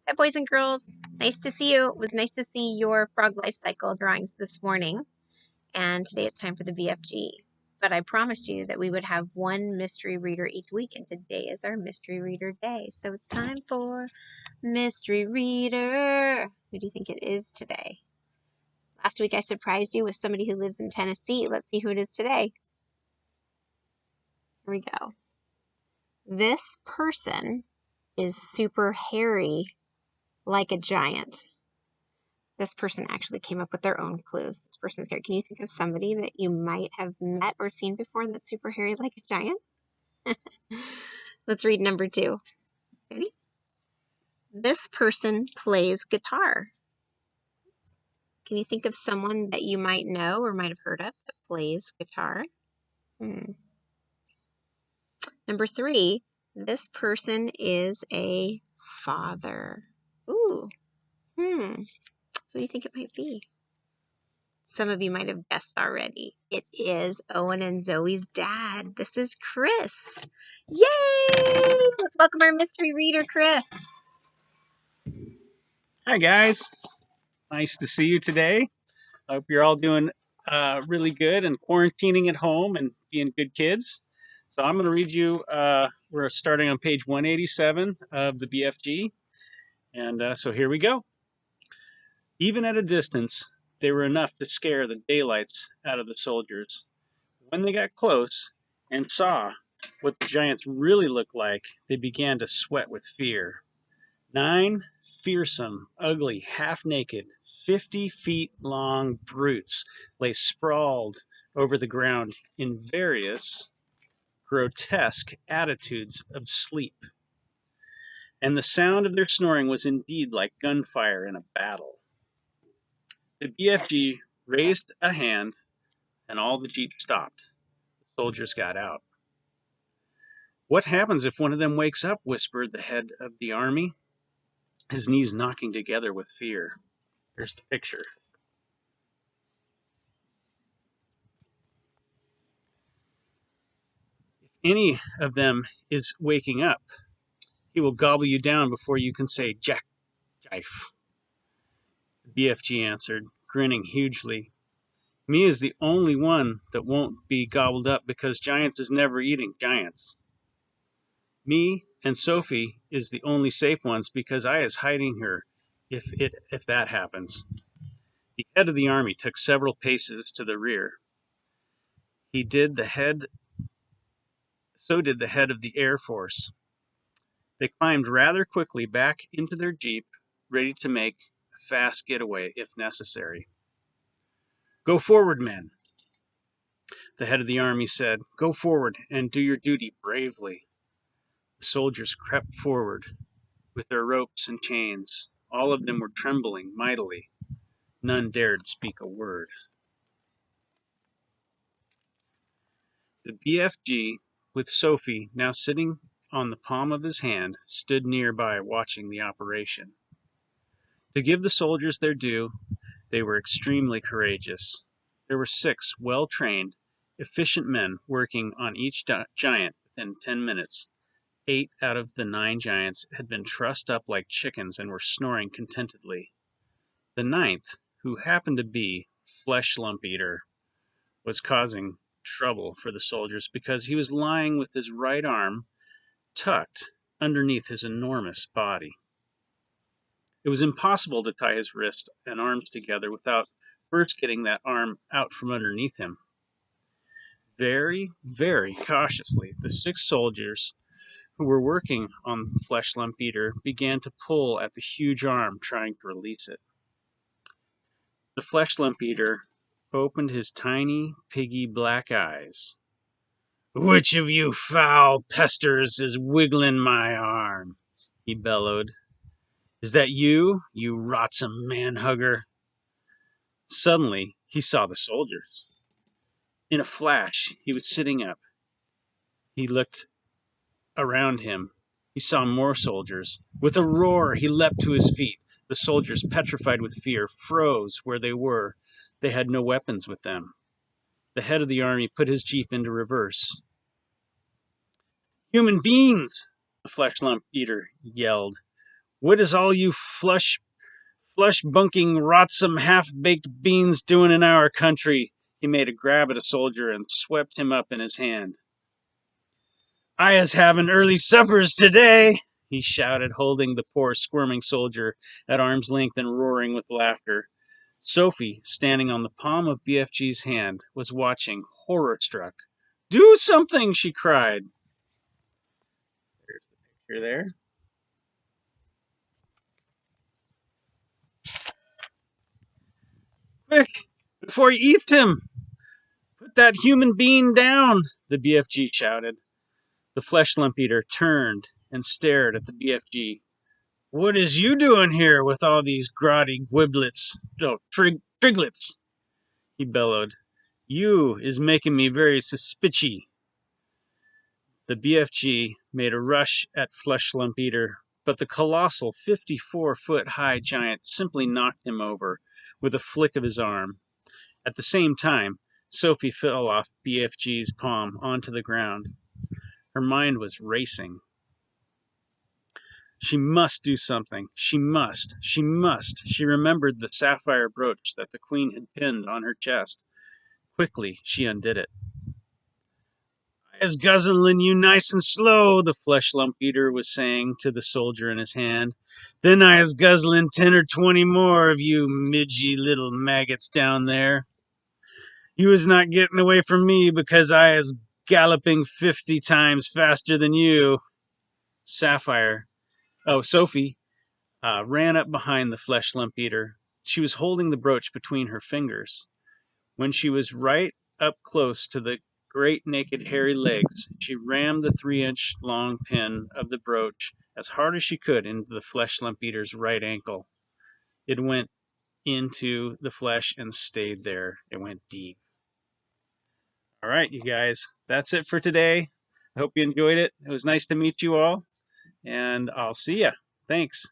Hi, boys and girls. Nice to see you. It was nice to see your frog life cycle drawings this morning. And today it's time for the BFG. But I promised you that we would have one mystery reader each week, and today is our mystery reader day. So it's time for mystery reader. Who do you think it is today? Last week I surprised you with somebody who lives in Tennessee. Let's see who it is today. Here we go. This person is super hairy like a giant. This person actually came up with their own clues. This person's here. Can you think of somebody that you might have met or seen before that's super hairy like a giant? Let's read number 2. Ready? This person plays guitar. Can you think of someone that you might know or might have heard of that plays guitar? Number 3, this person is a father. Ooh. Who do you think it might be? Some of you might have guessed already. It is Owen and Zoe's dad. This is Chris. Yay! Let's welcome our mystery reader, Chris. Hi, guys. Nice to see you today. I hope you're all doing really good and quarantining at home and being good kids. So I'm going to read you, we're starting on page 187 of the BFG. And so here we go. Even at a distance, they were enough to scare the daylights out of the soldiers. When they got close and saw what the giants really looked like, they began to sweat with fear. 9 fearsome, ugly, half-naked, 50 feet long brutes lay sprawled over the ground in various grotesque attitudes of sleep. And the sound of their snoring was indeed like gunfire in a battle. The BFG raised a hand, and all the jeep stopped. The soldiers got out. "What happens if one of them wakes up?" whispered the head of the army, his knees knocking together with fear. Here's the picture. If any of them is waking up, he will gobble you down before you can say Jack Jife. The BFG answered, grinning hugely. Me is the only one that won't be gobbled up because giants is never eating giants. Me and Sophie is the only safe ones because I is hiding her if that happens. The head of the army took several paces to the rear. So did the head of the Air Force. They climbed rather quickly back into their jeep, ready to make a fast getaway if necessary. "Go forward, men," the head of the army said. "Go forward and do your duty bravely." The soldiers crept forward with their ropes and chains. All of them were trembling mightily. None dared speak a word. The BFG, with Sophie now sitting on the palm of his hand, stood near by watching the operation. To give the soldiers their due, they were extremely courageous. There were 6 well-trained, efficient men working on each giant within 10 minutes. 8 out of the 9 giants had been trussed up like chickens and were snoring contentedly. The 9th, who happened to be Flesh Lump Eater, was causing trouble for the soldiers because he was lying with his right arm tucked underneath his enormous body. It was impossible to tie his wrists and arms together without first getting that arm out from underneath him. Very, very cautiously, the 6 soldiers who were working on Flesh Lump Eater began to pull at the huge arm, trying to release it. The Flesh Lump Eater opened his tiny, piggy black eyes. "Which of you foul pesters is wiggling my arm?" he bellowed. "Is that you, you rotsome man-hugger?" Suddenly, he saw the soldiers. In a flash, he was sitting up. He looked around him. He saw more soldiers. With a roar, he leapt to his feet. The soldiers, petrified with fear, froze where they were. They had no weapons with them. The head of the army put his jeep into reverse. "Human beings!" the Flesh Lump Eater yelled. What is all you flush-bunking, rotsome, half-baked beans doing in our country? He made a grab at a soldier and swept him up in his hand. I is having early suppers today, he shouted, holding the poor squirming soldier at arm's length and roaring with laughter. Sophie, standing on the palm of BFG's hand, was watching, horror-struck. Do something, she cried. There's the picture there. Quick, before he eats him! Put that human being down, the BFG shouted. The flesh lump eater turned and stared at the BFG. What is you doing here with all these grotty gwiblets? Oh, triglets, he bellowed. You is making me very suspichy. The BFG made a rush at Flesh Lump Eater, but the colossal 54-foot-high giant simply knocked him over with a flick of his arm. At the same time, Sophie fell off BFG's palm onto the ground. Her mind was racing. She must do something. She must. She must. She remembered the sapphire brooch that the queen had pinned on her chest. Quickly, she undid it. I is guzzling you nice and slow, the flesh lump eater was saying to the soldier in his hand. Then I is guzzling 10 or 20 more of you midgy little maggots down there. You is not getting away from me because I is galloping 50 times faster than you. Sophie ran up behind the flesh lump eater. She was holding the brooch between her fingers. When she was right up close to the great naked hairy legs, she rammed the 3-inch long pin of the brooch as hard as she could into the flesh lump eater's right ankle. It went into the flesh and stayed there. It went deep. All right, you guys, that's it for today. I hope you enjoyed it. It was nice to meet you all, and I'll see ya. Thanks.